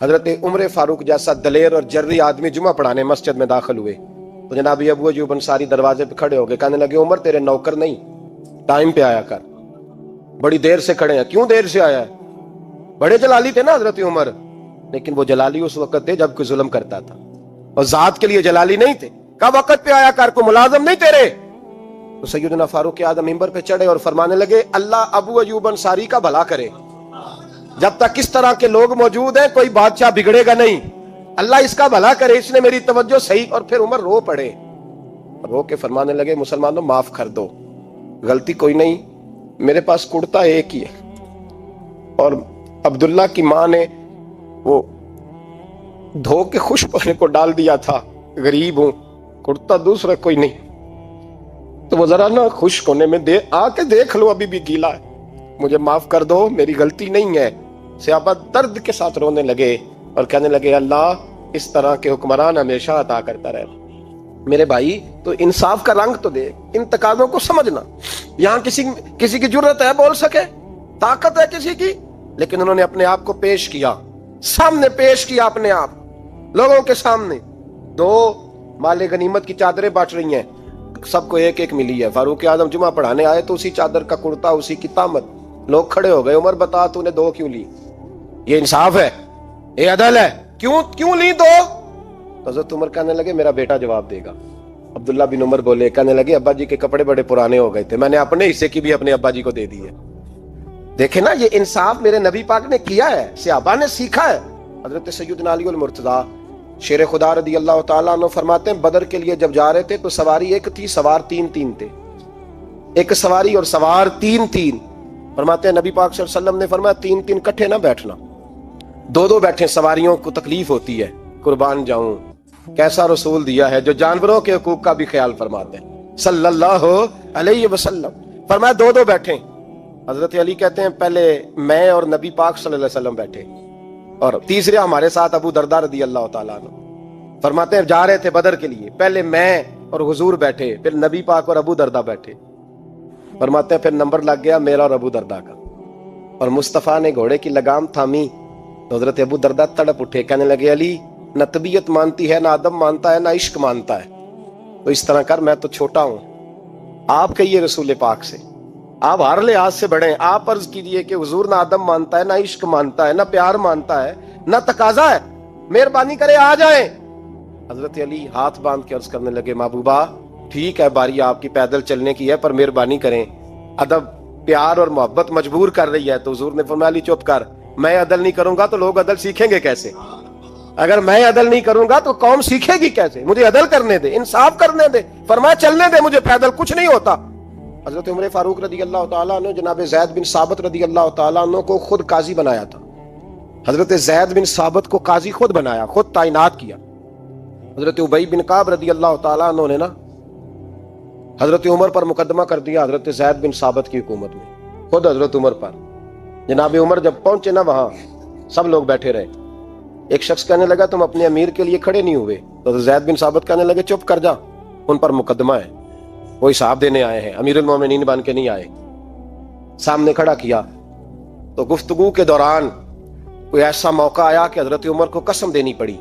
حضرت عمر فاروق جیسا دلیر اور جرری آدمی جمعہ پڑھانے مسجد میں داخل ہوئے تو جناب ابو ایوب انصاری دروازے پہ کھڑے ہو گئے، کہنے لگے عمر تیرے نوکر نہیں، ٹائم پہ آیا کر، بڑی دیر سے کھڑے ہیں، کیوں دیر سے آیا ہے؟ بڑے جلالی تھے نا حضرت عمر، لیکن وہ جلالی اس وقت تھے جب کوئی ظلم کرتا تھا، اور ذات کے لیے جلالی نہیں تھے۔ کہا وقت پہ آیا کر، کو ملازم نہیں تیرے۔ تو سیدنا فاروق اعظم منبر پہ چڑھے اور فرمانے لگے اللہ ابو ایوب انصاری کا بھلا کرے، جب تک اس طرح کے لوگ موجود ہیں کوئی بادشاہ بگڑے گا نہیں، اللہ اس کا بھلا کرے، اس نے میری توجہ صحیح۔ اور پھر عمر رو پڑے، رو کے فرمانے لگے مسلمانوں معاف کر دو، غلطی کوئی نہیں، میرے پاس کرتا ایک ہی ہے، اور عبداللہ کی ماں نے وہ دھو کے خشک ہونے کو ڈال دیا تھا، غریب ہوں، کرتا دوسرا کوئی نہیں، تو وہ ذرا نا خشک ہونے میں آ کے دیکھ لو، ابھی بھی گیلا ہے، مجھے معاف کر دو، میری غلطی نہیں ہے۔ صحابہ درد کے ساتھ رونے لگے اور کہنے لگے اللہ اس طرح کے حکمران ہمیشہ عطا کرتا رہے۔ میرے بھائی تو انصاف کا رنگ تو دے، ان تقاضوں کو سمجھنا۔ یہاں کسی کی جرت ہے بول سکے، طاقت ہے کسی کی، لیکن انہوں نے اپنے آپ کو پیش کیا، سامنے پیش کیا اپنے آپ لوگوں کے سامنے۔ دو مال غنیمت کی چادریں بانٹ رہی ہیں، سب کو ایک ایک ملی ہے۔ فاروق اعظم جمعہ پڑھانے آئے تو اسی چادر کا کرتا، اسی کی تامت، لوگ کھڑے ہو گئے، عمر بتا تو نے دو کیوں لی؟ یہ انصاف ہے، یہ عدل ہے، کیوں لی دو؟ تو حضرت عمر کہنے لگے میرا بیٹا جواب دے گا۔ عبداللہ بن عمر بولے، کہنے لگے ابا جی کے کپڑے بڑے پرانے ہو گئے تھے، میں نے اپنے حصے کی بھی اپنے ابا جی کو دے دی ہے۔ دیکھیں نا یہ انصاف میرے نبی پاک نے کیا ہے، صحابہ نے سیکھا ہے۔ حضرت سیدنا علی المرتضیٰ شیر خدا رضی اللہ تعالیٰ عنہ فرماتے ہیں بدر کے لیے جب جا رہے تھے تو سواری ایک تھی، سوار تین تھے، ایک سواری اور سوار تین۔ فرماتے ہیں نبی پاک صلی اللہ علیہ وسلم نے فرمایا تین کٹھے نہ بیٹھنا، دو بیٹھیں، سواریوں کو تکلیف ہوتی ہے، قربان جاؤں کیسا رسول دیا ہے جو جانوروں کے حقوق کا بھی خیال فرماتے ہیں صلی اللہ علیہ وسلم۔ فرمایا دو بیٹھیں۔ حضرت علی کہتے ہیں پہلے میں اور نبی پاک صلی اللہ علیہ وسلم بیٹھے، اور تیسرے ہمارے ساتھ ابو درداء رضی اللہ تعالیٰ عنہ۔ فرماتے ہیں جا رہے تھے بدر کے لیے، پہلے میں اور حضور بیٹھے، پھر نبی پاک اور ابو درداء بیٹھے۔ فرماتے ہیں پھر نمبر لگ گیا میرا اور ابو درداء کا، اور مصطفیٰ نے گھوڑے کی لگام تھامی تو حضرت ابو درداء تڑپ اٹھے، کہنے لگے علی نہ طبیعت مانتی ہے، نہ ادب مانتا ہے، نہ عشق مانتا ہے، تو اس طرح کر، میں تو چھوٹا ہوں، آپ کہیے رسول پاک سے، آپ ہر لحاظ سے بڑے ہیں، آپ عرض کیجئے کہ حضور نہ ادب مانتا ہے، نہ عشق مانتا ہے، نہ پیار مانتا ہے، نہ تقاضا ہے، مہربانی کرے آ جائیں۔ حضرت علی ہاتھ باندھ کے عرض کرنے لگے محبوبہ ٹھیک ہے باری آپ کی پیدل چلنے کی ہے، پر مہربانی کریں، ادب پیار اور محبت مجبور کر رہی ہے۔ تو حضور نے فرمایا علی چپ کر، میں عدل نہیں کروں گا تو لوگ عدل سیکھیں گے کیسے؟ اگر میں عدل نہیں کروں گا تو قوم سیکھے گی کیسے؟ مجھے عدل کرنے دے، انصاف کرنے دے، فرمایا چلنے دے مجھے پیدل، کچھ نہیں ہوتا۔ حضرت عمر فاروق رضی اللہ تعالیٰ عنہ جناب زید بن ثابت رضی اللہ تعالیٰ عنہ کو خود قاضی بنایا تھا، حضرت زید بن ثابت کو قاضی خود بنایا، خود تعینات کیا۔ حضرت ابی بن کعب رضی اللہ تعالیٰ عنہ نے نا حضرت عمر پر مقدمہ کر دیا حضرت زید بن ثابت کی حکومت میں، خود حضرت عمر پر۔ جناب عمر جب پہنچے نا وہاں سب لوگ بیٹھے رہے، ایک شخص کہنے لگا تم اپنے امیر کے لیے کھڑے نہیں ہوئے، تو زید بن ثابت کہنے لگے چپ کر جا، ان پر مقدمہ ہے، وہ حساب دینے آئے ہیں، امیر المومنین بن کے نہیں آئے۔ سامنے کھڑا کیا تو گفتگو کے دوران کوئی ایسا موقع آیا کہ حضرت عمر کو قسم دینی پڑی،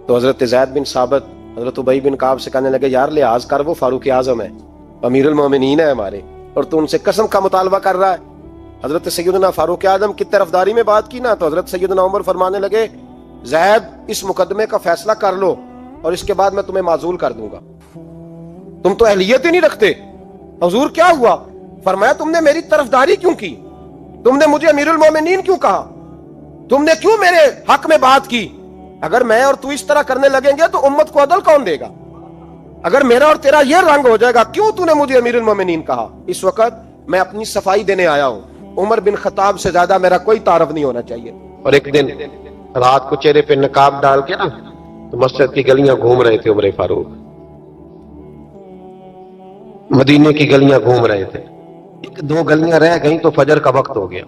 تو حضرت زید بن ثابت حضرت ابی بن کعب سے کہنے لگے یار لحاظ کر، وہ فاروق اعظم ہے، امیر المومنین ہے ہمارے، اور تو ان سے قسم کا مطالبہ کر رہا ہے۔ حضرت سیدنا فاروق اعظم کی طرفداری میں بات کی نا، تو حضرت سیدنا عمر فرمانے لگے زید اس مقدمے کا فیصلہ کر لو اور اس کے بعد میں تمہیں معزول کر دوں گا، تم تو اہلیت ہی نہیں رکھتے۔ حضور کیا ہوا؟ فرمایا تم نے میری طرفداری کیوں کی؟ تم نے مجھے امیر المومنین کیوں کہا؟ تم نے کیوں میرے حق میں بات کی؟ اگر میں اور تو اس طرح کرنے لگیں گے تو امت کو عدل کون دے گا؟ اگر میرا اور تیرا یہ رنگ ہو جائے گا، کیوں تو نے مجھے امیر المومنین کہا؟ اس وقت میں اپنی صفائی دینے آیا ہوں، عمر بن خطاب سے زیادہ میرا کوئی تعارف نہیں ہونا چاہیے۔ اور ایک دن رات کو چہرے پہ نقاب ڈال کے نا تو مسجد کی گلیاں گھوم رہے تھے عمر فاروق، مدینے کی گلیاں گھوم رہے تھے، ایک دو گلیاں رہ گئیں تو فجر کا وقت ہو گیا،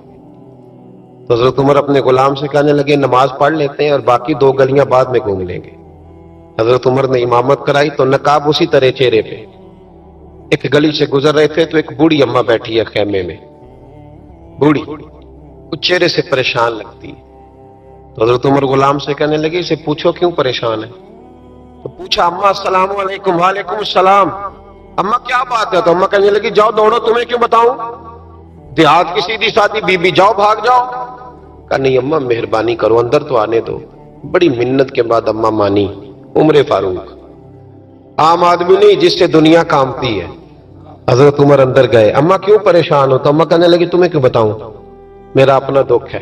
تو حضرت عمر اپنے غلام سے کہنے لگے نماز پڑھ لیتے ہیں اور باقی دو گلیاں بعد میں گھوم لیں گے۔ حضرت عمر نے امامت کرائی تو نقاب اسی طرح چہرے پہ۔ ایک گلی سے گزر رہے تھے تو ایک بوڑھی اماں بیٹھی ہے خیمے میں، بوڑھی، کچھ چہرے سے پریشان لگتی ہے۔ تو حضرت عمر غلام سے کہنے لگے اسے پوچھو کیوں پریشان ہے؟ تو پوچھا اما السلام علیکم۔ وعلیکم السلام۔ اما کیا بات ہے؟ تو اما کہنے لگی جاؤ دوڑو، تمہیں کیوں بتاؤں، دیہات کی سیدھی سادی بی بی، جاؤ بھاگ جاؤ۔ کہا نہیں اما مہربانی کرو اندر تو آنے دو۔ بڑی منت کے بعد اما مانی۔ عمر فاروق عام آدمی نہیں جس سے دنیا کامتی ہے۔ حضرت عمر اندر گئے، اما کیوں پریشان ہو؟ تو اما کہنے لگی تمہیں کیوں بتاؤں، میرا اپنا دکھ ہے،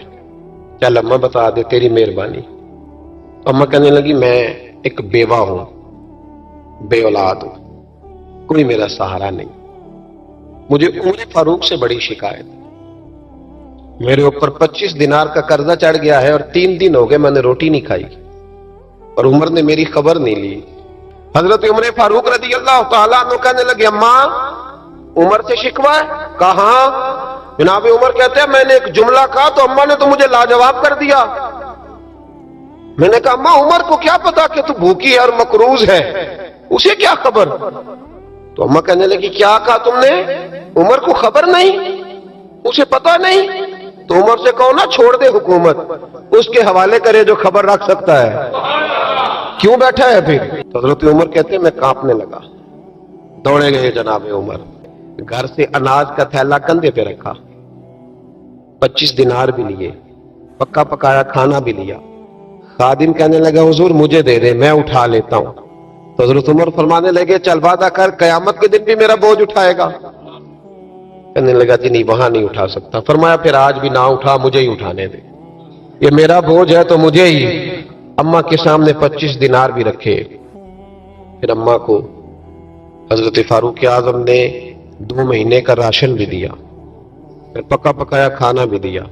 چل اما بتا دے، تیری مہربانی۔ تو اما کہنے لگی میں ایک بیوہ ہوں، بے اولاد ہوں، کوئی میرا سہارا نہیں، مجھے عمر فاروق سے بڑی شکایت، میرے اوپر 25 دینار کا قرضہ چڑھ گیا ہے اور 3 دن ہو گئے میں نے روٹی نہیں کھائی، اور عمر نے میری خبر نہیں لی۔ حضرت عمر فاروق رضی اللہ تعالیٰ عنہ کہنے لگے اما عمر سے شکوہ ہے؟ کہاں؟ جناب عمر کہتے ہیں میں نے ایک جملہ کہا تو اما نے تو مجھے لاجواب کر دیا۔ میں نے کہا اما عمر کو کیا پتا کہ تو بھوکی ہے اور مقروض ہے، اسے کیا خبر؟ تو اما کہنے لگی کیا کہا تم نے؟ عمر کو خبر نہیں، اسے پتا نہیں؟ تو عمر سے کہو نا چھوڑ دے حکومت، اس کے حوالے کرے جو خبر رکھ سکتا ہے، کیوں بیٹھا ہے پھر؟ تو حضرت عمر کہتے ہیں میں کانپنے لگا، دوڑے گئے جناب عمر، گھر سے اناج کا تھیلا کندھے پہ رکھا، 25 دینار بھی لیے، پکا پکایا کھانا بھی لیا۔ خادم کہنے لگا حضور مجھے دے دے میں اٹھا لیتا ہوں۔ تو حضرت عمر فرمانے لگے چل وعدہ کر قیامت کے دن بھی میرا بوجھ اٹھائے گا؟ کہنے لگا جی نہیں وہاں نہیں اٹھا سکتا۔ فرمایا پھر آج بھی نہ اٹھا، مجھے ہی اٹھانے دے، یہ میرا بوجھ ہے تو مجھے ہی۔ اما کے سامنے 25 دینار بھی رکھے، پھر اما کو حضرت فاروق اعظم نے 2 مہینے کا راشن بھی دیا، پھر پکا پکایا کھانا بھی دیا۔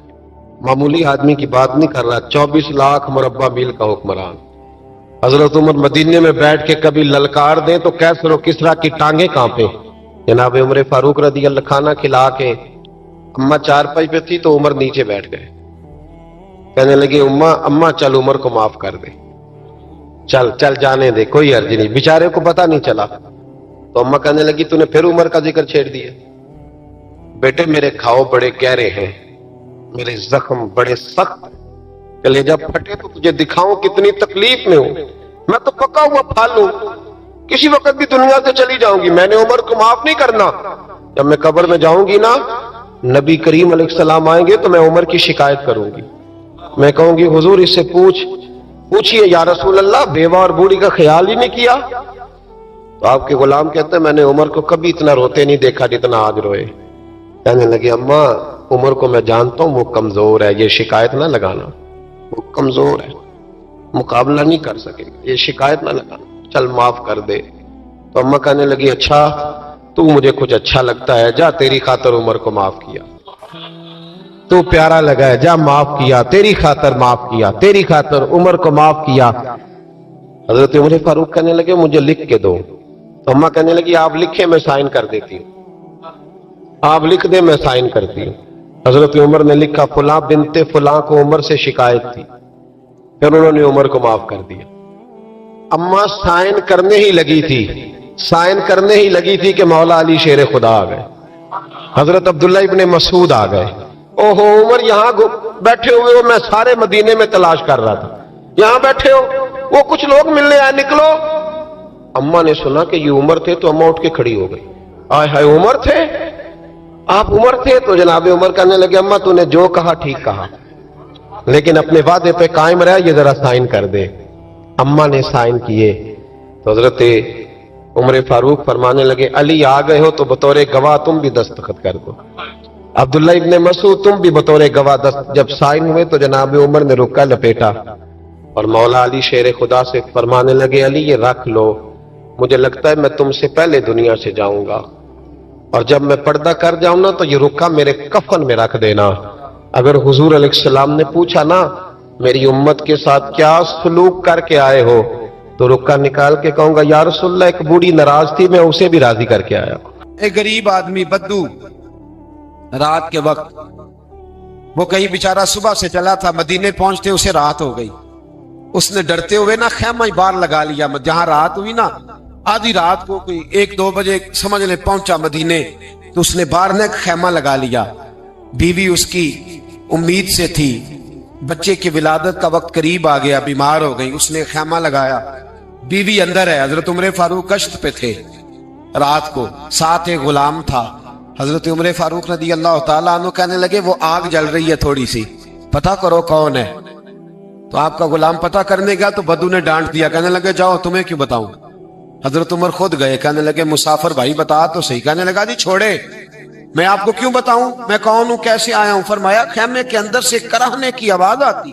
معمولی آدمی کی بات نہیں کر رہا، 24 لاکھ مربع میل کا حکمران۔ حضرت عمر مدینے میں بیٹھ کے کبھی للکار دیں تو کیسر و کسرا کی ٹانگیں کانپے۔ جناب عمر فاروق رضی اللہ کھانا کھلا کے اما چارپائی پہ تھی تو عمر نیچے بیٹھ گئے، کہنے لگے اما چل عمر کو معاف کر دے، چل چل جانے دے، کوئی عرض نہیں، بیچارے کو پتہ نہیں چلا۔ تو اما کہنے لگی تو نے پھر عمر کا ذکر چھیڑ دیا۔ بیٹے میرے گھاؤ بڑے گہرے ہیں، میرے زخم بڑے سخت، کلیجہ پھٹے تو تجھے دکھاؤں کتنی تکلیف میں ہوں، میں تو پکا ہوا پھل ہوں، کسی وقت بھی دنیا سے چلی جاؤں گی، میں نے عمر کو معاف نہیں کرنا۔ جب میں قبر میں جاؤں گی نا، نبی کریم علیہ السلام آئیں گے تو میں عمر کی شکایت کروں گی، میں کہوں گی حضور اس سے پوچھئے یا رسول اللہ بیوہ اور بوڑھی کا خیال ہی نہیں کیا؟ تو آپ کے غلام کہتے ہیں میں نے عمر کو کبھی اتنا روتے نہیں دیکھا جتنا آج روئے۔ کہنے لگے اماں عمر کو میں جانتا ہوں وہ کمزور ہے، یہ شکایت نہ لگانا، وہ کمزور ہے، مقابلہ نہیں کر سکے گا، یہ شکایت نہ لگانا، چل معاف کر دے۔ تو اماں کہنے لگی اچھا تو مجھے کچھ اچھا لگتا ہے، جا تیری خاطر عمر کو معاف کیا، تو پیارا لگا ہے، جا معاف کیا، تیری خاطر معاف کیا، تیری خاطر عمر کو معاف کیا۔ حضرت عمر فاروق کہنے لگے مجھے لکھ کے دو۔ تو اماں کہنے لگی آپ لکھیں میں سائن کر دیتی ہوں، آپ لکھ دیں میں سائن کرتی ہوں۔ حضرت عمر نے لکھا فلاں بنت فلاں کو عمر سے شکایت تھی، پھر انہوں نے عمر کو معاف کر دیا۔ اماں سائن کرنے ہی لگی تھی کہ مولا علی شیر خدا آ گئے، حضرت عبداللہ ابن مسعود آ گئے۔ اوہو عمر یہاں بیٹھے ہوئے ہو، میں سارے مدینے میں تلاش کر رہا تھا، یہاں بیٹھے ہو، وہ کچھ لوگ ملنے آئے، نکلو۔ اماں نے سنا کہ یہ عمر تھے تو اماں اٹھ کے کھڑی ہو گئی، آئے ہائے عمر تھے، آپ عمر تھے؟ تو جناب عمر کہنے لگے اماں تو نے جو کہا ٹھیک کہا، لیکن اپنے وعدے پہ قائم رہا، یہ ذرا سائن کر دے۔ اماں نے سائن کیے تو حضرت عمر فاروق فرمانے لگے علی آ گئے ہو تو بطور گواہ تم بھی دستخط کر دو، عبداللہ ابن مسعود تم بھی بطور گواہ جب سائن ہوئے تو جناب عمر نے رکا لپیٹا اور مولا علی شیر خدا سے فرمانے لگے علی یہ رکھ لو، مجھے لگتا ہے میں تم سے پہلے دنیا سے جاؤں گا، اور جب میں پردہ کر جاؤں نا تو یہ رکا میرے کفن میں رکھ دینا، اگر حضور علیہ السلام نے پوچھا نا میری امت کے ساتھ کیا سلوک کر کے آئے ہو تو رکا نکال کے کہوں گا یا رسول اللہ ایک بوڑھی ناراض تھی میں اسے بھی راضی کر کے آیا۔ ایک غریب آدمی بدو رات کے وقت وہ کہیں بیچارہ صبح سے چلا تھا، مدینے پہنچتے اسے رات ہو گئی، اس نے ڈرتے ہوئے نا خیمہ ہی باہر لگا لیا، جہاں رات ہوئی نا آدھی رات کو کوئی 1-2 بجے سمجھ لیں پہنچا مدینے تو اس نے باہر نے ایک خیمہ لگا لیا، بیوی اس کی امید سے تھی बच्चे की विलादत का वक्त करीब आ गया, बीमार हो गई, उसने खैमा लगाया, बीवी अंदर है। हजरत उमर फारूक कश्त पे थे रात को, साथ एक गुलाम था। हजरत उमर फारूक रज़ी अल्लाह ताला अन्हु कहने लगे वो आग जल रही है थोड़ी सी, पता करो कौन है। तो आपका गुलाम पता करने गया तो बद्दू ने डांट दिया, कहने लगे जाओ तुम्हें क्यों बताऊं। हजरत उमर खुद गए, कहने लगे मुसाफिर भाई बता तो सही। कहने लगा जी छोड़े, मैं आपको क्यों बताऊं, मैं कौन हूं, कैसे आया हूं। फरमाया खैमे के अंदर से कराहने की आवाज आती,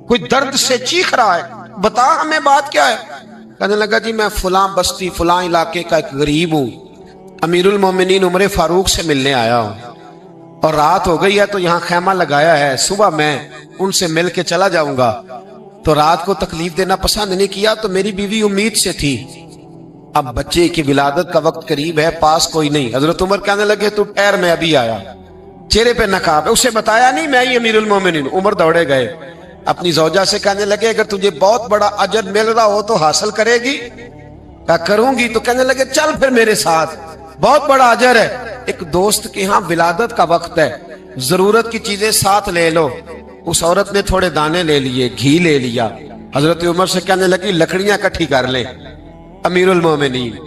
कोई दर्द से चीख रहा है, बता हमें बात क्या है। कहने लगा जी मैं फलां बस्ती फलां इलाके का एक गरीब हूं, अमीरुल मोमिनीन उमर फारूक से मिलने आया हूं और रात हो गई है तो यहाँ खैमा लगाया है, सुबह मैं उनसे मिल के चला जाऊंगा। तो रात को तकलीफ देना पसंद नहीं किया, तो मेरी बीवी उम्मीद से थी। अब बच्चे की विलादत का वक्त करीब है, पास कोई नहीं। हजरत उमर कहने लगे तू ठहर, मैं अभी आया। चेहरे पे नकाब है, उसे बताया नहीं मैं ही अमीरुल मोमिनीन। उमर दौड़े गए, अपनी जौजा से कहने लगे अगर तुझे बहुत बड़ा अजर मिल रहा हो तो हासिल करेगी। क्या करूंगी। तो कहने लगे चल फिर मेरे साथ, बहुत बड़ा अजर है। एक दोस्त के यहाँ विलादत का वक्त है, जरूरत की चीजें साथ ले लो। उस औरत ने थोड़े दाने ले लिए, घी ले लिया। हजरत उमर से कहने लगी लकड़ियां इकट्ठी कर ले। अमीरुल मोमिनीन,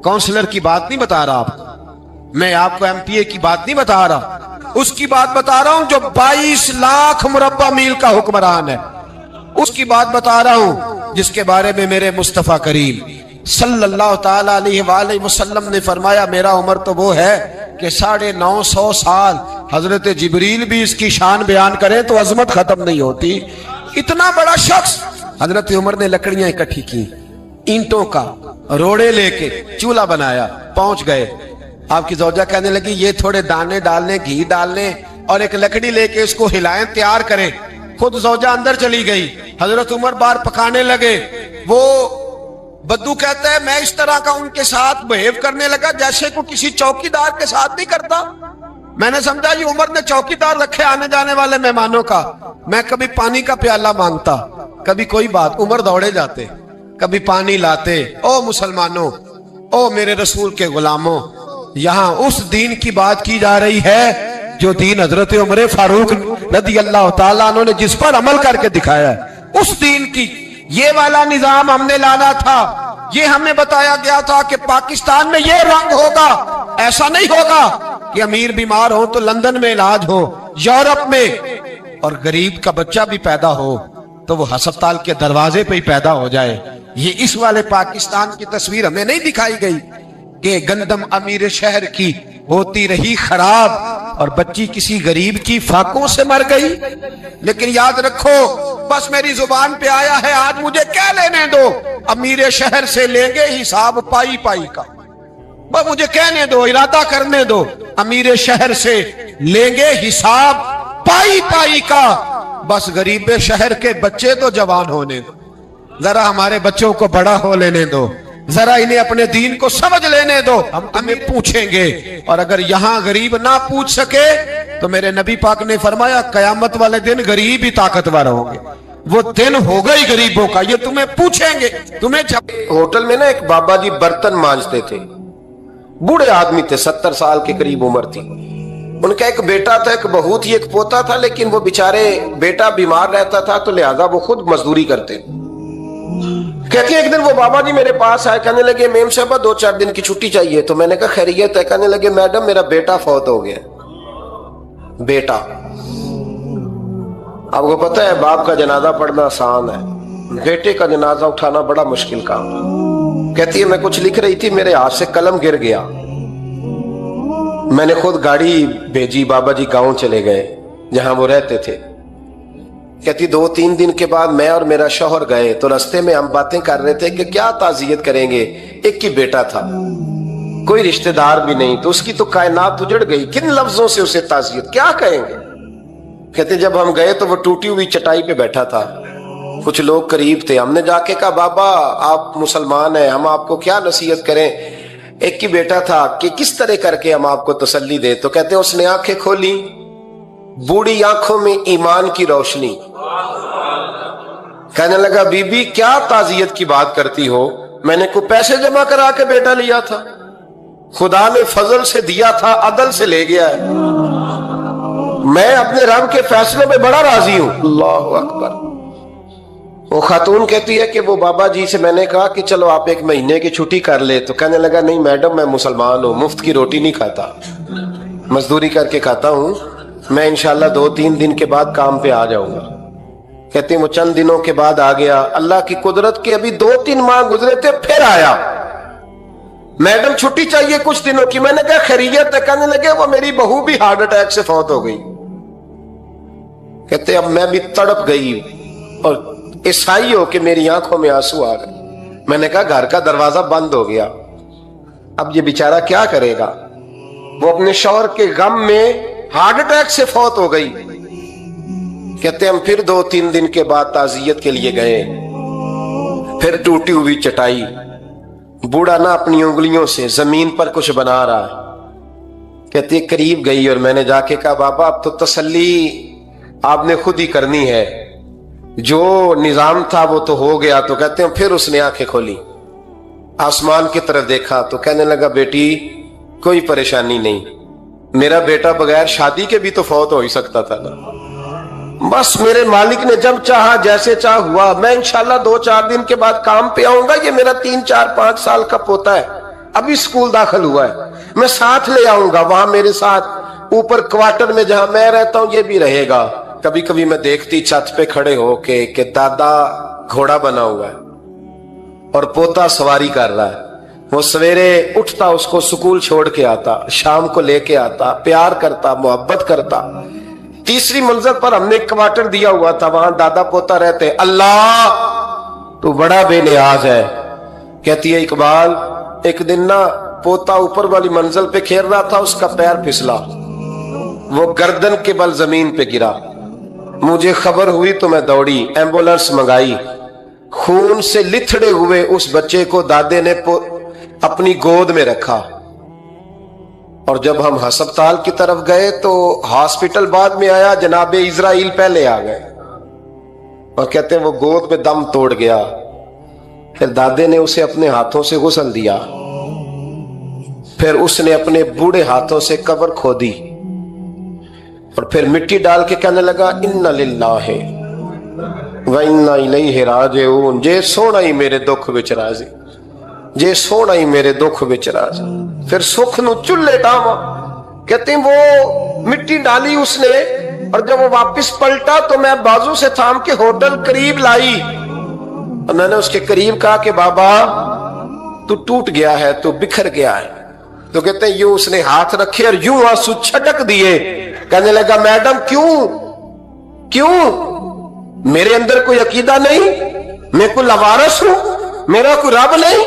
काउंसलर की बात नहीं बता रहा आपको, मैं आपको एमपीए की बात नहीं बता रहा, उसकी बात बता रहा हूं जो 22 लाख मुरब्बा मील का हुक्मरान है। उसकी बात बता रहा हूं जिसके बारे में मेरे मुस्तफा करीम सल्लल्लाहु ताला अलैहि वसल्लम ने फरमाया मेरा उमर तो वो है कि 950 साल हजरत जिब्रील भी इसकी शान बयान करें तो अजमत खत्म नहीं होती। इतना बड़ा शख्स। हजरत उमर ने लकड़ियां इकट्ठी की, ईंटों का रोड़े लेके चूल्हा बनाया, पहुंच गए। आपकी जौजा कहने लगी ये थोड़े दाने डालने, घी डालने और एक लकड़ी लेके इसको हिलाएं, तैयार करें। खुद जौजा अंदर चली गई, हजरत उमर बाहर पकाने लगे। वो बद्दू कहता है मैं इस तरह का उनके साथ बिहेव करने लगा जैसे को किसी चौकीदार के साथ नहीं करता। मैंने समझा ये उमर ने चौकीदार रखे आने जाने वाले मेहमानों का। मैं कभी पानी का प्याला मांगता, कभी कोई बात, उमर दौड़े जाते, कभी पानी लाते। ओ मुसलमानों, ओ मेरे रसूल के गुलामों, यहाँ उस दीन की बात की जा रही है जो दीन हजरत उमर फारूक रज़ी अल्लाह ताला अन्हु ने जिस पर अमल करके दिखाया है। उस दीन की ये वाला निजाम हमने लाना था। ये हमें बताया गया था कि पाकिस्तान में ये रंग होगा, ऐसा नहीं होगा कि अमीर बीमार हो तो लंदन में इलाज हो, यूरोप में, और गरीब का बच्चा भी पैदा हो तो वो अस्पताल के दरवाजे पे ही पैदा हो जाए। ये इस वाले पाकिस्तान की तस्वीर हमें नहीं दिखाई गई कि गंदम अमीर शहर की होती रही खराब और बच्ची किसी गरीब की फाकों से मर गई। लेकिन याद रखो, बस मेरी जुबान पे आया है, आज मुझे क्या लेने दो, अमीर शहर से लेंगे हिसाब पाई पाई का। बस मुझे कहने दो, इरादा करने दो, अमीर शहर से लेंगे हिसाब पाई पाई का। बस गरीब शहर के बच्चे तो जवान होने दो, जरा हमारे बच्चों को बड़ा हो लेने दो, जरा इन्हें अपने दीन को समझ लेने दो, हम तुम्हें पूछेंगे। और अगर यहाँ गरीब ना पूछ सके तो मेरे नबी पाक ने फरमाया कयामत वाले दिन गरीब ही ताकतवर होंगे। वो दिन होगा ही गरीबों का, ये तुम्हें पूछेंगे। तुम्हें होटल में ना एक बाबा जी बर्तन मांजते थे, बूढ़े आदमी थे, 70 साल के करीब उम्र थी। उनका एक बेटा था, एक बहू थी, एक पोता था, लेकिन वो बेचारे बेटा बीमार रहता था तो लिहाजा वो खुद मजदूरी करते। कहती है एक दिन वो बाबा जी मेरे पास आए, कहने लगे मेम साहबा 2-4 दिन की छुट्टी चाहिए। तो मैंने कहा खैरियत है। कहने लगे मैडम मेरा बेटा फौत हो गया। बेटा, आपको पता है बाप का जनाजा पढ़ना आसान है, बेटे का जनाजा उठाना बड़ा मुश्किल काम। कहती है मैं कुछ लिख रही थी, मेरे हाथ से कलम गिर गया, मैंने खुद गाड़ी भेजी, बाबा जी गांव चले गए जहां वो रहते थे। कहती 2-3 दिन के बाद मैं और मेरा शौहर गए तो रास्ते में हम बातें कर रहे थे कि क्या ताजियत करेंगे। एक ही बेटा था, कोई रिश्तेदार भी नहीं, तो उसकी तो कायनात उजड़ गई, किन लफ्जों से उसे ताजियत क्या कहेंगे। कहते जब हम गए तो वो टूटी हुई चटाई पे बैठा था, कुछ लोग करीब थे। हमने जाके कहा बाबा आप मुसलमान हैं, हम आपको क्या नसीहत करें, एक ही बेटा था, कि किस तरह करके हम आपको तसल्ली दे। तो कहते उसने आंखें खोली, बूढ़ी आंखों में ईमान की रोशनी। कहने लगा बीबी क्या ताजियत की बात करती हो, मैंने को पैसे जमा करा के बेटा लिया था, खुदा ने फजल से दिया था, अदल से ले गया है। मैं अपने रब के फैसलों पे बड़ा राजी हूं। अल्लाह अकबर। वो खातून कहती है कि वो बाबा जी से मैंने कहा कि चलो आप 1 महीने की छुट्टी कर ले, तो कहने लगा नहीं मैडम मैं मुसलमान हूं, मुफ्त की रोटी नहीं खाता, मजदूरी करके खाता हूं, मैं इंशाल्लाह 2-3 दिन के बाद काम पे आ जाऊंगा। कहते हैं वो चंद दिनों के बाद आ गया। अल्लाह की कुदरत के अभी 2-3 माह गुजरे थे, फिर आया, मैडम छुट्टी चाहिए कुछ दिनों की। मैंने कहा खैरियत है? कहने लगे वो मेरी बहू भी हार्ट अटैक से फौत हो गई। कहते अब मैं भी तड़प गई और ईसाई हो के मेरी आंखों में आंसू आ गए। मैंने कहा घर का दरवाजा बंद हो गया, अब ये बेचारा क्या करेगा? वो अपने शौहर के गम में हार्ट अटैक से फौत हो गई। कहते हम फिर 2-3 दिन के बाद ताजियत के लिए गए, फिर टूटी हुई चटाई, बूढ़ा ना अपनी उंगलियों से जमीन पर कुछ बना रहा है। कहती है करीब गई और मैंने जाके कहा बाबा अब तो तसल्ली आपने खुद ही करनी है, जो निजाम था वो तो हो गया। तो कहते हैं फिर उसने आंखें खोली, आसमान की तरफ देखा तो कहने लगा बेटी कोई परेशानी नहीं, मेरा बेटा बगैर शादी के भी तो फौत हो ही सकता था ना, बस मेरे मालिक ने जब चाहा जैसे चाह हुआ। मैं इंशाल्लाह 2-4 दिन के बाद काम पे आऊंगा। ये मेरा 3-4-5 साल का पोता है, अभी स्कूल दाखिल हुआ है, मैं साथ ले आऊंगा, वहां मेरे साथ ऊपर क्वार्टर में जहां मैं रहता हूं ये भी रहेगा। कभी कभी मैं देखती छत पे खड़े होके कि दादा घोड़ा बना हुआ है और पोता सवारी कर रहा है। वो सवेरे उठता, उसको स्कूल छोड़ के आता, शाम को लेके आता, प्यार करता, मोहब्बत करता। तीसरी मंजिल पर हमने क्वार्टर दिया हुआ था, वहां दादा पोता रहते। अल्लाह तू बड़ा बेनियाज है। कहती है इकबाल एक दिन ना पोता ऊपर वाली मंजिल पे खेल रहा था, उसका पैर फिसला, वो गर्दन के बल जमीन पे गिरा। मुझे खबर हुई तो मैं दौड़ी, एम्बुलेंस मंगाई। खून से लिथड़े हुए उस बच्चे को दादे ने अपनी गोद में रखा और जब हम अस्पताल की तरफ गए तो हॉस्पिटल बाद में आया, जनाबे इजराइल पहले आ गए और कहते हैं वो गोद में दम तोड़ गया। फिर दादे ने उसे अपने हाथों से गुस्ल दिया, फिर उसने अपने बूढ़े हाथों से कब्र खोदी और फिर मिट्टी डाल के कहने लगा इन्ना लिल्लाहि व इन्ना इलैहि राजिऊन। जे सोना ही मेरे दुख विच राजी, जे सोना ही मेरे दुख विच राजी। फिर सुख नु चुल्ले डावा। कहते वो मिट्टी डाली उसने और जब वो वापस पलटा तो मैं बाजू से थाम के होटल करीब लाई और मैंने उसके करीब कहा कि बाबा तू टूट गया है, तू बिखर गया है। तो कहते हैं यूं उसने हाथ रखे और यूं आंसू छटक दिए। कहने लगा मैडम क्यों क्यों? मेरे अंदर कोई अकीदा नहीं, मैं कोई लवारस हूं, मेरा कोई रब नहीं,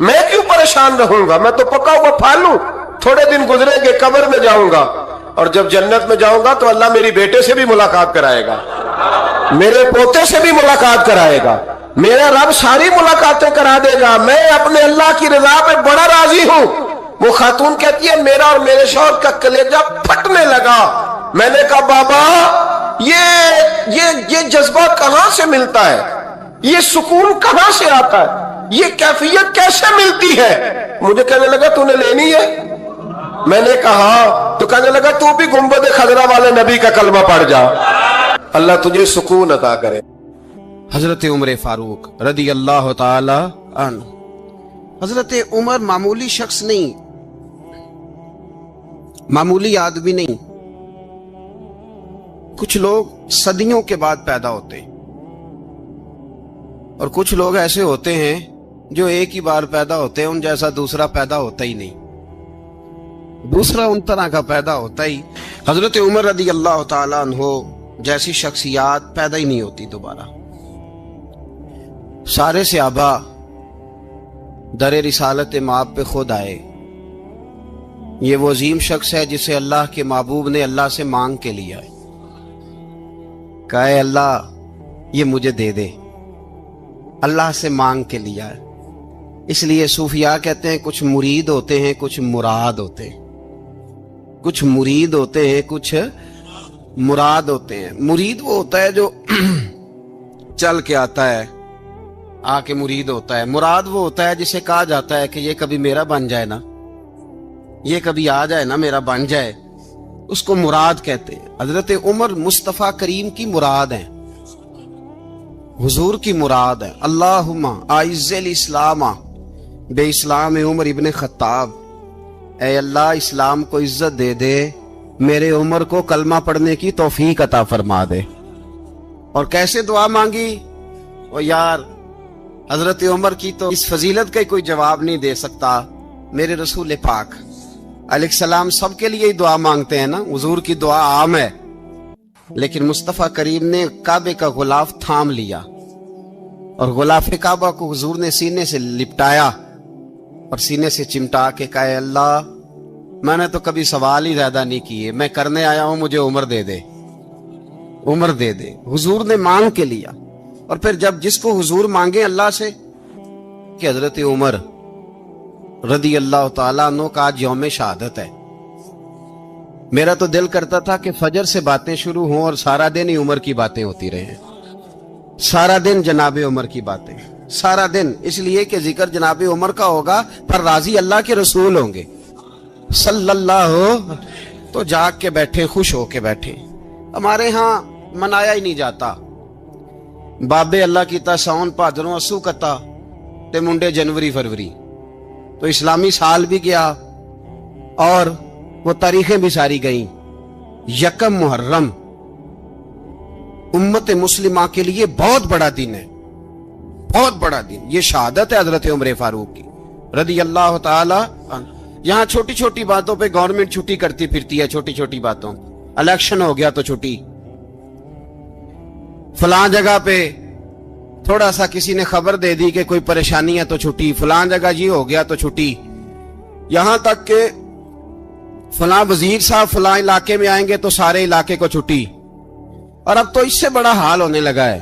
मैं क्यों परेशान रहूंगा? मैं तो पका हुआ फल हूं, थोड़े दिन गुजरेंगे कब्र में जाऊंगा और जब जन्नत में जाऊंगा तो अल्लाह मेरी बेटे से भी मुलाकात कराएगा, मेरे पोते से भी मुलाकात कराएगा, मेरा रब सारी मुलाकातें करा देगा। मैं अपने अल्लाह की रजा पे बड़ा राजी हूं। वो खातून कहती है मेरा और मेरे शौहर का कलेजा फटने लगा। मैंने कहा बाबा ये जज्बा कहां से मिलता है, ये सुकून कहां से आता है, ये कैफियत कैसे मिलती है? मुझे कहने लगा तूने लेनी है? मैंने कहा तो कहने लगा तू भी गुंबद खजरा वाले नबी का कलमा पढ़ जा, अल्लाह तुझे सुकून अता करे। हजरत उमर फारूक रदी अल्लाह ताला अन्हु। हजरत उमर मामूली शख्स नहीं, मामूली आदमी नहीं। कुछ लोग सदियों के बाद पैदा होते हैं और कुछ लोग ऐसे होते हैं जो एक ही बार पैदा होते हैं, उन जैसा दूसरा पैदा होता ही नहीं, दूसरा उन तरह का पैदा होता ही। हजरत उमर रदी अल्लाह ताला अन्हु जैसी शख्सियत पैदा ही नहीं होती दोबारा। सारे सहाबा दर रिसालत माब पे खुद आए। ये वो अजीम शख्स है जिसे अल्लाह के महबूब ने अल्लाह से मांग के लिया है, कहा है अल्लाह ये मुझे दे दे, अल्लाह से मांग के लिया है। इसलिए सूफिया कहते हैं कुछ मुरीद होते हैं, कुछ मुराद होते हैं, कुछ मुरीद होते हैं, कुछ मुराद होते हैं। मुरीद वो होता है जो चल के आता है, आके मुरीद होता है। मुराद वो होता है जिसे कहा जाता है कि ये कभी मेरा बन जाए ना, ये कभी आ जाए ना, मेरा बन जाए, اس کو مراد کہتے ہیں. حضرت عمر مصطفیٰ کریم کی مراد ہیں، حضور کی مراد ہے. اللہم اعز الاسلام بے اسلام عمر ابن خطاب. اے اللہ اسلام کو عزت دے دے، میرے عمر کو کلمہ پڑھنے کی توفیق عطا فرما دے. اور کیسے دعا مانگی؟ او یار حضرت عمر کی تو اس فضیلت کا کوئی جواب نہیں دے سکتا. میرے رسول پاک علیہ السلام سب کے لیے ہی دعا مانگتے ہیں نا، حضور کی دعا عام ہے. لیکن مصطفیٰ کریم نے کعبے کا غلاف تھام لیا اور غلاف کعبہ کو حضور نے سینے سے لپٹایا اور سینے سے چمٹا کے کہا اے اللہ میں نے تو کبھی سوال ہی زیادہ نہیں کیے، میں کرنے آیا ہوں، مجھے عمر دے دے، عمر دے دے. حضور نے مانگ کے لیا. اور پھر جب جس کو حضور مانگے اللہ سے کہ حضرت عمر رضی اللہ تعالیٰ عنہ کا آج یوم شہادت ہے، میرا تو دل کرتا تھا کہ فجر سے باتیں شروع ہوں اور سارا دن ہی عمر کی باتیں ہوتی رہیں، سارا دن جناب عمر کی باتیں، سارا دن. اس لیے کہ ذکر جناب عمر کا ہوگا پر راضی اللہ کے رسول ہوں گے صلی اللہ. تو جاگ کے بیٹھے، خوش ہو کے بیٹھے. ہمارے ہاں منایا ہی نہیں جاتا. بابے اللہ کیتا ساون بھادروں اسو کتا تے منڈے جنوری فروری. تو اسلامی سال بھی گیا اور وہ تاریخیں بھی ساری گئیں. یکم محرم امت مسلمہ کے لیے بہت بڑا دن ہے، بہت بڑا دن. یہ شہادت ہے حضرت عمر فاروق کی رضی اللہ تعالی عنہ. یہاں چھوٹی چھوٹی باتوں پہ گورنمنٹ چھٹی کرتی پھرتی ہے، چھوٹی چھوٹی باتوں. الیکشن ہو گیا تو چھٹی، فلاں جگہ پہ تھوڑا سا کسی نے خبر دے دی کہ کوئی پریشانی ہے تو چھٹی، فلاں جگہ یہ ہو گیا تو چھٹی. یہاں تک کہ فلاں وزیر صاحب فلاں علاقے میں آئیں گے تو سارے علاقے کو چھٹی. اور اب تو اس سے بڑا حال ہونے لگا ہے.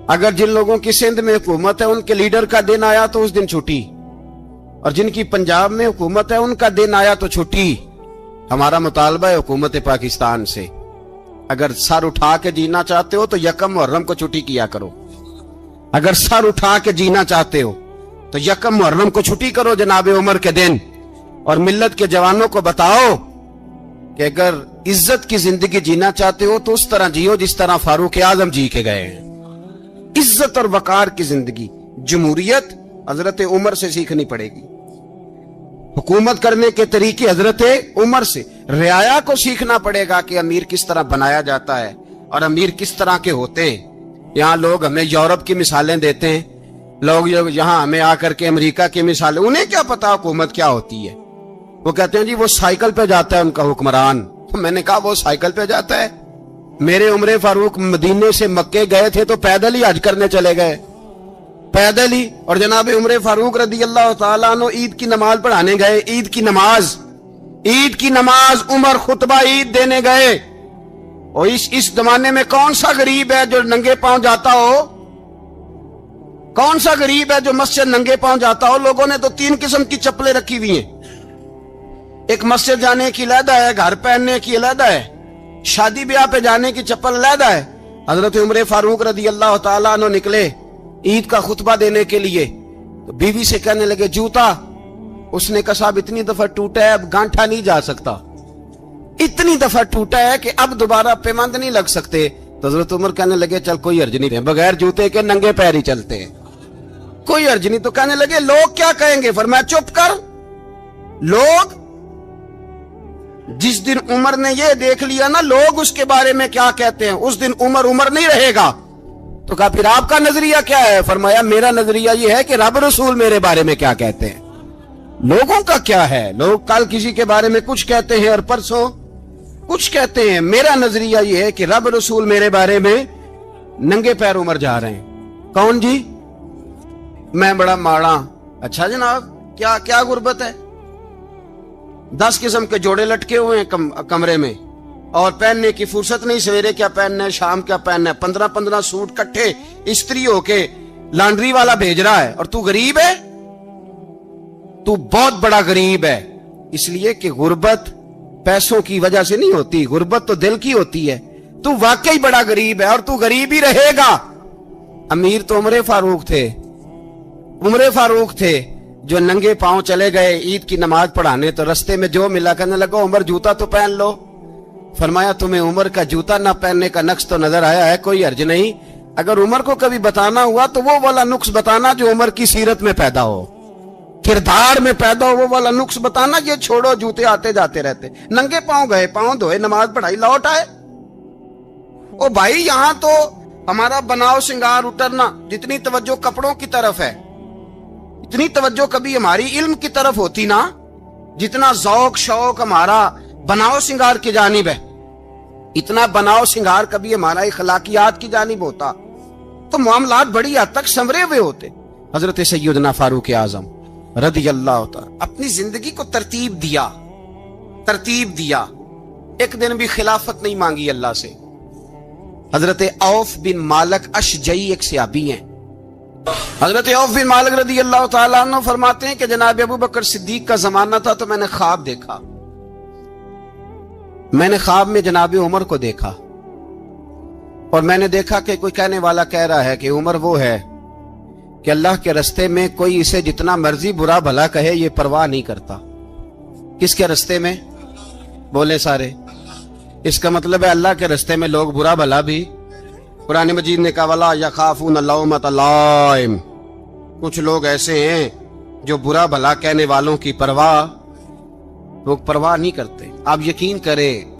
اگر جن لوگوں کی سندھ میں حکومت ہے ان کے لیڈر کا دن آیا تو اس دن چھٹی، اور جن کی پنجاب میں حکومت ہے ان کا دن آیا تو چھٹی. ہمارا مطالبہ ہے حکومت پاکستان سے، اگر سر اٹھا کے جینا چاہتے ہو تو یکم محرم کو چھٹی کیا کرو. اگر سر اٹھا کے جینا چاہتے ہو تو یکم محرم کو چھٹی کرو جناب عمر کے دن. اور ملت کے جوانوں کو بتاؤ کہ اگر عزت کی زندگی جینا چاہتے ہو تو اس طرح جیو جس طرح فاروق اعظم جی کے گئے ہیں. عزت اور وقار کی زندگی. جمہوریت حضرت عمر سے سیکھنی پڑے گی، حکومت کرنے کے طریقے حضرت عمر سے. رعایا کو سیکھنا پڑے گا کہ امیر کس طرح بنایا جاتا ہے اور امیر کس طرح کے ہوتے ہیں. یہاں لوگ ہمیں یورپ کی مثالیں دیتے ہیں، لوگ یہاں ہمیں آ کر کے امریکہ کی مثالیں، انہیں کیا پتا حکومت کیا ہوتی ہے. وہ کہتے ہیں جی وہ سائیکل پہ جاتا ہے ان کا حکمران. میں نے کہا وہ سائیکل پہ جاتا ہے؟ میرے عمر فاروق مدینے سے مکے گئے تھے تو پیدل ہی حج کرنے چلے گئے، پیدل ہی. اور جناب عمر فاروق رضی اللہ تعالیٰ عنہ عید کی نماز پڑھانے گئے. عید کی نماز عمر خطبہ عید دینے گئے. اور اس زمانے میں کون سا غریب ہے جو ننگے پاؤں جاتا ہو؟ کون سا غریب ہے جو مسجد ننگے پاؤں جاتا ہو؟ لوگوں نے تو 3 قسم کی چپلیں رکھی ہوئی ہیں. ایک مسجد جانے کی علیحدہ ہے، گھر پہننے کی علیحدہ ہے، شادی بیاہ پہ جانے کی چپل علیحدہ ہے. حضرت عمر فاروق رضی اللہ تعالیٰ عنہ نکلے عید کا خطبہ دینے کے لیے تو بیوی سے کہنے لگے جوتا. اس نے کہا صاحب اتنی دفعہ ٹوٹا ہے اب گانٹھا نہیں جا سکتا، اتنی دفعہ ٹوٹا ہے کہ اب دوبارہ پیمند نہیں لگ سکتے. تو حضرت عمر کہنے لگے چل کوئی حرج نہیں، بغیر جوتے کے ننگے پیر ہی چلتے ہیں، کوئی حرج نہیں. تو کہنے لگے لوگ کیا کہیں گے؟ فرمایا چپ کر. لوگ جس دن عمر نے یہ دیکھ لیا نا لوگ اس کے بارے میں کیا کہتے ہیں، اس دن عمر نہیں رہے گا. تو کہا پھر آپ کا نظریہ کیا ہے؟ فرمایا میرا نظریہ یہ ہے کہ رب رسول میرے بارے میں کیا کہتے ہیں. لوگوں کا کیا ہے؟ لوگ کل کسی کے بارے میں کچھ کہتے ہیں اور پرسوں کچھ کہتے ہیں. میرا نظریہ یہ ہے کہ رب رسول میرے بارے میں ننگے پیر عمر جا رہے ہیں. کون جی؟ میں بڑا ماڑا. اچھا جناب کیا غربت ہے؟ 10 قسم کے جوڑے لٹکے ہوئے ہیں کمرے میں اور پہننے کی فرصت نہیں. سویرے کیا پہننا ہے، شام کیا پہننا ہے، 15 سوٹ کٹھے استری ہو کے لانڈری والا بھیج رہا ہے. اور تو غریب ہے، تو بہت بڑا غریب ہے. اس لیے کہ غربت پیسوں کی وجہ سے نہیں ہوتی، غربت تو دل کی ہوتی ہے. تو واقعی بڑا غریب ہے اور تو غریب ہی رہے گا. امیر تو عمر فاروق تھے जो नंगे पांव चले गए ईद की नमाज पढ़ाने, तो रस्ते में जो मिला कहने लगा उमर जूता तो पहन लो। फरमाया तुम्हें उमर का जूता ना पहनने का नक्श तो नजर आया है, कोई हर्ज नहीं। अगर उमर को कभी बताना हुआ तो वो वाला नुक्स बताना जो उमर की सीरत में पैदा हो, किरदार में पैदा हो, वो वाला नुक्स बताना। ये छोड़ो जूते आते जाते रहते। नंगे पांव गए, पांव धोए, नमाज पढ़ाई, लौट आए। ओ भाई यहां तो हमारा बनाव श्रृंगार उतरना, जितनी तवज्जो कपड़ों की तरफ है, इतनी तवज्जो कभी हमारी इल्म की तरफ होती ना, जितना जौक शौक हमारा बनाव श्रृंगार की जानिब है, इतना बनाव श्रृंगार कभी हमारा इखलाकियात की जानिब होता तो मामलात बड़ी हद तक संवरे हुए होते। हजरत सैयदना फारूक आजम रदी अल्लाह तआला अपनी जिंदगी को तरतीब दिया। एक दिन भी खिलाफत नहीं मांगी अल्लाह से। हजरत औफ बिन मालिक अशजई एक सहाबी हैं। हजरत औफ बिन मालिक रदी अल्लाह तआला अन्हु फरमाते हैं कि जनाब अबू बकर सिद्दीक का जमाना था तो मैंने ख्वाब देखा। मैंने ख्वाब में जनाब उमर को देखा और मैंने देखा कि कोई कहने वाला कह रहा है कि उमर वो है कि अल्लाह के रस्ते में कोई इसे जितना मर्जी बुरा भला कहे ये परवाह नहीं करता। किसके रस्ते में? बोले सारे। इसका मतलब है अल्लाह के रस्ते में लोग बुरा भला भी। कुरान मजीद ने कहा वला यखाफून लौमत लाइम, कुछ लोग ऐसे हैं जो बुरा भला कहने वालों की लोग परवाह नहीं करते। आप यकीन करें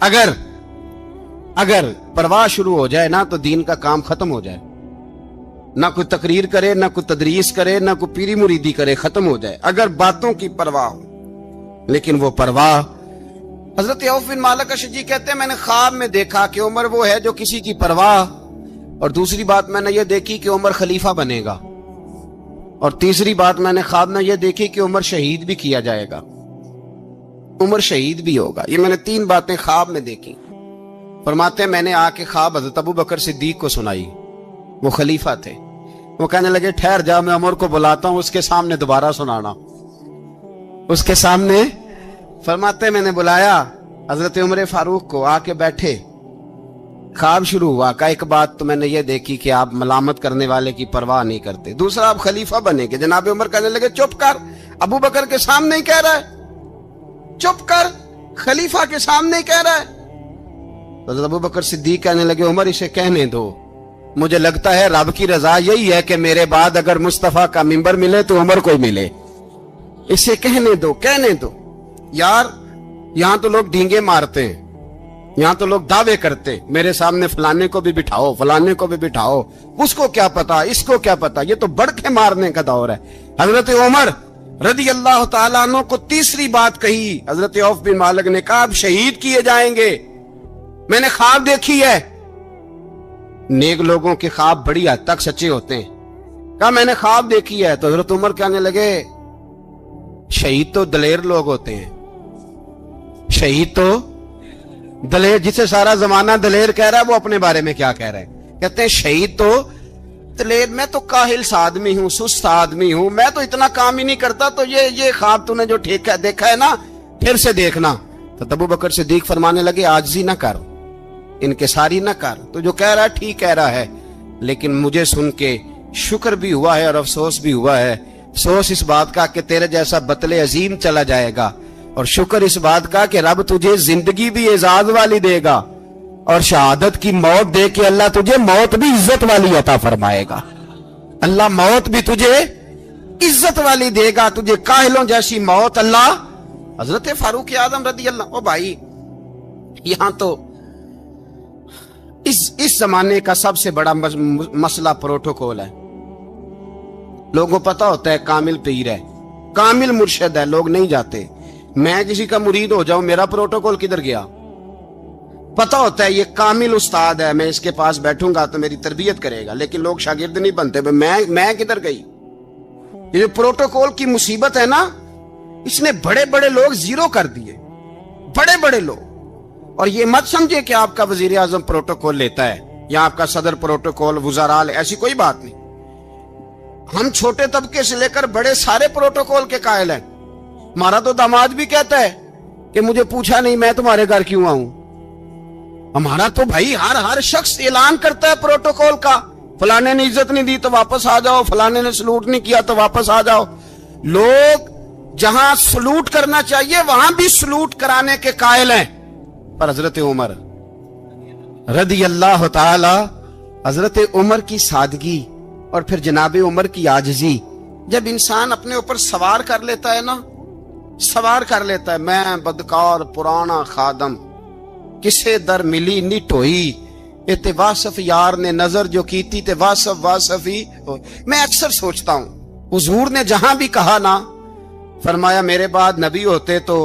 अगर परवाह शुरू हो जाए ना तो दीन का काम खत्म हो जाए। ना कोई तकरीर करे, ना कोई तदरीस करे, ना कोई पीरी मुरीदी करे, खत्म हो जाए अगर बातों की परवाह हो। लेकिन वो परवाह, हजरत औफ बिन मालिक अशजी कहते हैं मैंने ख्वाब में देखा कि उमर वो है जो किसी की परवाह, और दूसरी बात मैंने ये देखी कि उमर खलीफा बनेगा, और तीसरी बात मैंने ख्वाब में ये देखी कि उमर शहीद भी किया जाएगा, उमर शहीद भी होगा। ये मैंने तीन बातें ख्वाब में देखी। फरमाते हैं मैंने आके ख्वाब हजरत अबू बकर सिद्दीक को सुनाई, वो खलीफा थे। वो कहने लगे ठहर जा, मैं उमर को बुलाता हूं, उसके सामने दोबारा सुनाना। उसके सामने फरमाते मैंने बुलाया हजरत उमर फारूक को, आके बैठे। ख्वाब शुरू हुआ का एक बात तो मैंने ये देखी कि आप मलामत करने वाले की परवाह नहीं करते, दूसरा आप खलीफा बनेंगे। जनाब उमर कहने लगे चुप कर, अबू बकर के सामने ही कह रहा है, चुप कर, खलीफा के सामने ही कह रहा है। तो अबू बकर सिद्दीक कहने लगे उमर इसे कहने दो, मुझे लगता है रब की रजा यही है कि मेरे बाद अगर मुस्तफा का मिंबर मिले तो उमर को मिले, इसे कहने दो। यार यहां तो लोग ढींगे मारते हैं, यहां तो लोग दावे करते हैं, मेरे सामने फलाने को भी बिठाओ, फलाने को भी बिठाओ, उसको क्या पता, इसको क्या पता, ये तो बड़के मारने का दौर है। हजरत उमर रदी अल्लाह तआला अन्हु को तीसरी बात कही। हजरत औफ बिन मालिक ने कहा आप शहीद किए जाएंगे, मैंने ख्वाब देखी है। नेक लोगों के ख्वाब बड़ी हद तक सच्चे होते हैं। कहा मैंने ख्वाब देखी है। तो हजरत उमर कहने लगे शहीद तो दलेर लोग होते हैं, शहीद तो दलेर, जिसे सारा जमाना दलेर कह रहा है वो अपने बारे में क्या कह रहा है? कहते हैं शहीद तो दलेर, मैं तो काहिल सा आदमी हूं, सुस्त आदमी हूं, मैं तो इतना काम ही नहीं करता, तो ये ख्वाब तूने जो देखा है ना फिर से देखना। तो अबू बकर सिद्दीक फरमाने लगे आजिज़ी ना कर, इनकिसारी ना कर, तो जो कह रहा है ठीक कह रहा है, लेकिन मुझे सुन के शुक्र भी हुआ है और अफसोस भी हुआ है। अफसोस इस बात का कि तेरे जैसा बतले अजीम चला जाएगा, और शुक्र इस बात का कि रब तुझे जिंदगी भी एजाज वाली देगा, और शहादत की मौत दे के अल्लाह तुझे मौत भी इज्जत वाली अता फरमाएगा। अल्लाह मौत भी तुझे इज्जत वाली देगा, तुझे काहिलों जैसी मौत अल्लाह। हजरत फारूक आजम रदी अल्लाह, ओ भाई यहां तो इस जमाने का सबसे बड़ा मसला प्रोटोकॉल है। लोगों को पता होता है कामिल पीर है, कामिल मुर्शिद है, लोग नहीं जाते। मैं किसी का मुरीद हो जाऊं, मेरा प्रोटोकॉल किधर गया? पता होता है ये कामिल उस्ताद है, मैं इसके पास बैठूंगा तो मेरी तरबियत करेगा, लेकिन लोग शागिर्द नहीं बनते। मैं किधर गई? ये जो प्रोटोकॉल की मुसीबत है ना, इसने बड़े बड़े लोग जीरो कर दिए, बड़े बड़े लोग। और ये मत समझे कि आपका वजीर आजम प्रोटोकॉल लेता है या आपका सदर प्रोटोकॉल, वुज़ारा, ऐसी कोई बात नहीं। हम छोटे तबके से लेकर बड़े सारे प्रोटोकॉल के कायल हैं। हमारा तो दामाद भी कहता है कि मुझे पूछा नहीं मैं तुम्हारे घर क्यों आऊं। हमारा तो भाई हर शख्स ऐलान करता है प्रोटोकॉल का, फलाने ने इज्जत नहीं दी तो वापस आ जाओ, फलाने ने सलूट नहीं किया तो वापस आ जाओ। लोग जहां सलूट करना चाहिए वहां भी सलूट कराने के कायल हैं। पर हजरत उमर रदी अल्लाह ताला, हजरत उमर की सादगी और फिर जनाब उमर की आजिजी, जब इंसान अपने ऊपर सवार कर लेता है ना, सवार कर लेता है, मैं बदकार पुराना खादम किसे दर मिली निट होई, इते वासफ यार ने नजर जो की थी ते वासफ वासफ ही हो। मैं अक्सर सोचता हूं हुजूर ने जहां भी कहा ना, फरमाया मेरे बाद नबी होते तो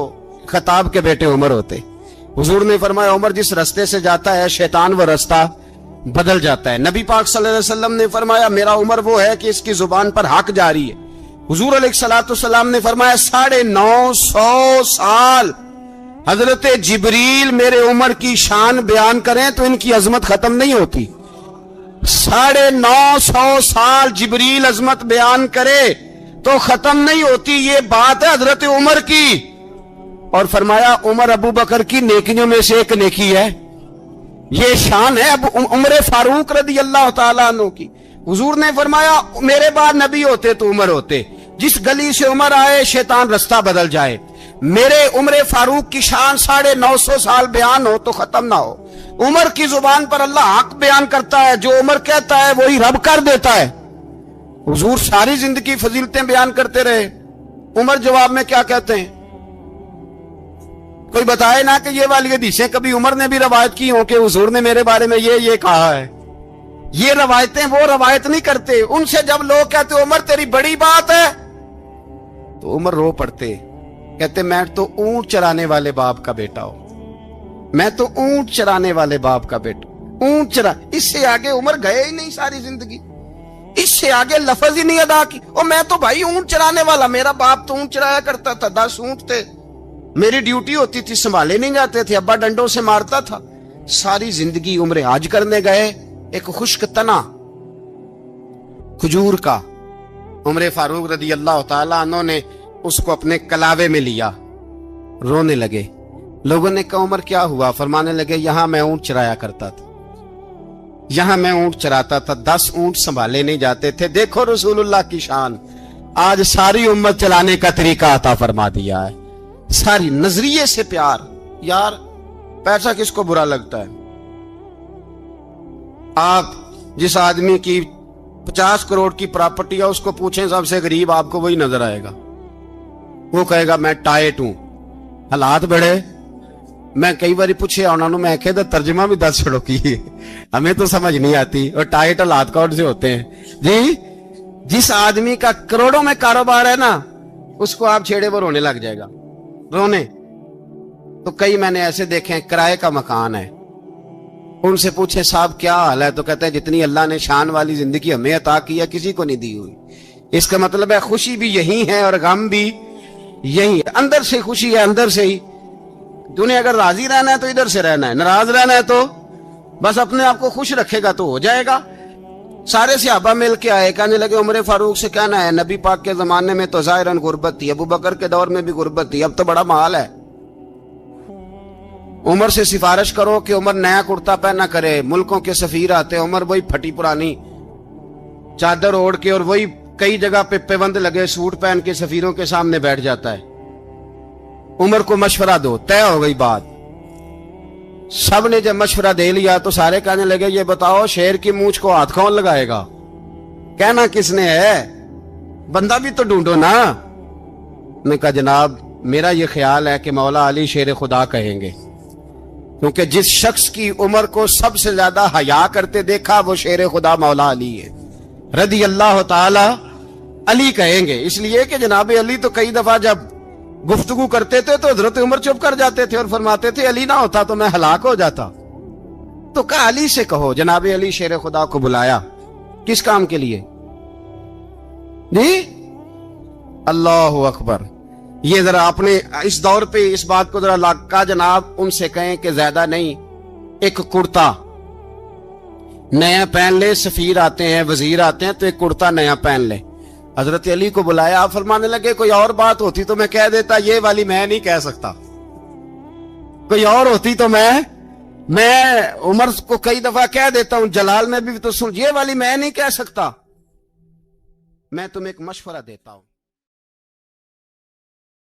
खताब के बेटे उमर होते। हुजूर ने फरमाया उमर जिस रास्ते से जाता है शैतान वो रास्ता बदल जाता है। नबी पाक सल्लल्लाहु अलैहि वसल्लम ने फरमाया मेरा उमर वो है कि इसकी जुबान पर हक जारी है। हुजूर अलैहिस्सलाम ने फरमाया 950 साल हजरत जिब्रील मेरे उमर की शान बयान करें तो इनकी अजमत खत्म नहीं होती। 950 साल जिब्रील अजमत बयान करे तो खत्म नहीं होती। ये बात है हजरत उमर की। और फरमाया उमर अबू बकर की नेकियों में से एक नेकी है, ये शान है अब उमर फारूक रदी अल्लाह ताला अन्हु की। हुजूर ने फरमाया मेरे बाद नबी होते तो उमर होते, जिस गली से उमर आए शैतान रास्ता बदल जाए। मेरे उमर फारूक की शान 950 साल बयान हो तो खत्म ना हो। उमर की जुबान पर अल्लाह हक बयान करता है, जो उमर कहता है वही रब कर देता है। हुजूर सारी जिंदगी फजीलतें बयान करते रहे, उमर जवाब में क्या कहते हैं? कोई बताए ना कि ये वाली हदीसें कभी उमर ने भी रवायत की हो कि हुजूर ने मेरे बारे में ये कहा है। ये रवायतें वो रवायत नहीं करते। उनसे जब लोग कहते उमर तेरी बड़ी बात है तो उमर रो पड़ते, कहते मैं तो ऊंट चराने वाले बाप का बेटा हूं, मैं तो ऊंट चराने वाले बाप का बेटा, ऊंट चरा। इससे आगे उमर गए ही नहीं सारी जिंदगी, इससे आगे लफ्ज ही नहीं अदा की। और मैं तो भाई ऊंट चराने वाला, मेरा बाप तो ऊंट चराया करता था, 10 ऊंट थे, मेरी ड्यूटी होती थी, संभाले नहीं जाते थे, अब्बा डंडों से मारता था। सारी जिंदगी उम्र हाज करने गए, एक खुश्क तना खजूर का उमर फारूक रदी अल्लाह ताला अन्हु ने उसको अपने कलावे में लिया, रोने लगे। लोगों ने कहा उमर क्या हुआ? फरमाने लगे यहां मैं ऊंट चराया करता था, यहां मैं ऊंट चराता था, 10 ऊंट संभाले नहीं जाते थे। देखो रसूलुल्लाह की शान, आज सारी उम्मत चलाने का तरीका अता फरमा दिया है। सारी नजरिए से प्यार। यार पैसा किसको बुरा लगता है? आप जिस आदमी की 50 करोड़ की प्रॉपर्टी है उसको पूछें सबसे गरीब, आपको वही नजर आएगा। वो कहेगा मैं टाइट हूं, हालात बड़े। मैं कई बार पूछे उन्होंने, मैं कह तर्जमा भी 10 छोड़ो की हमें तो समझ नहीं आती, और टाइट हालात कौन से होते हैं जी? जिस आदमी का करोड़ों में कारोबार है ना, उसको आप छेड़े वो रोने लग जाएगा, रोने। तो कई मैंने ऐसे देखे हैं किराए का मकान है, उनसे पूछे साहब क्या हाल है, तो कहते हैं जितनी अल्लाह ने शान वाली जिंदगी हमें अता की है किसी को नहीं दी हुई। इसका मतलब है खुशी भी यही है और गम भी यही है। अंदर से खुशी है, अंदर से ही। तूने अगर राजी रहना है तो इधर से रहना है, नाराज रहना है तो बस अपने आप को खुश रखेगा तो हो जाएगा। सारे सहाबा मिल के आए, कहने लगे उमर फारूक से कहना है नबी पाक के जमाने में तो जाहिरन गुर्बत थी, अबू बकर के दौर में भी गुर्बत थी, अब तो बड़ा माल है। उमर से सिफारिश करो कि उमर नया कुर्ता पहना करे। मुल्कों के सफीर आते, उमर वही फटी पुरानी चादर ओढ़ के और वही कई जगह पे पेबंद लगे सूट पहन के सफीरों के सामने बैठ जाता है। उमर को मशवरा दो, तय हो गई बात। सब ने जब मशवरा दे लिया तो सारे कहने लगे ये बताओ शेर की मूंछ को हाथ कौन लगाएगा? कहना किसने है, बंदा भी तो ढूंढो ना। मैं कहा जनाब मेरा ये ख्याल है कि मौला अली शेर खुदा कहेंगे, क्योंकि जिस शख्स की उम्र को सबसे ज्यादा हया करते देखा वो शेर खुदा मौला अली है रदी अल्लाह ताला अली कहेंगे। इसलिए कि जनाब अली तो कई दफा जब गुफ्तगू करते थे तो हजरत उमर चुप कर जाते थे और फरमाते थे अली ना होता तो मैं हलाक हो जाता। तो कहा अली से कहो। जनाब अली शेर खुदा को बुलाया, किस काम के लिए जी? अल्लाह अकबर। ये जरा आपने इस दौर पे इस बात को जरा लाका जनाब उनसे कहें कि ज्यादा नहीं, एक कुर्ता नया पहन ले। सफीर आते हैं, वजीर आते हैं तो एक कुर्ता नया पहन ले। हजरत अली को बुलाया, आप फरमाने लगे कोई और बात होती तो मैं कह देता, ये वाली मैं नहीं कह सकता। कोई और होती तो मैं उमर को कई दफा कह देता हूं, जलाल में भी तो सुन, ये वाली मैं नहीं कह सकता। मैं तुम्हें एक मशवरा देता हूं।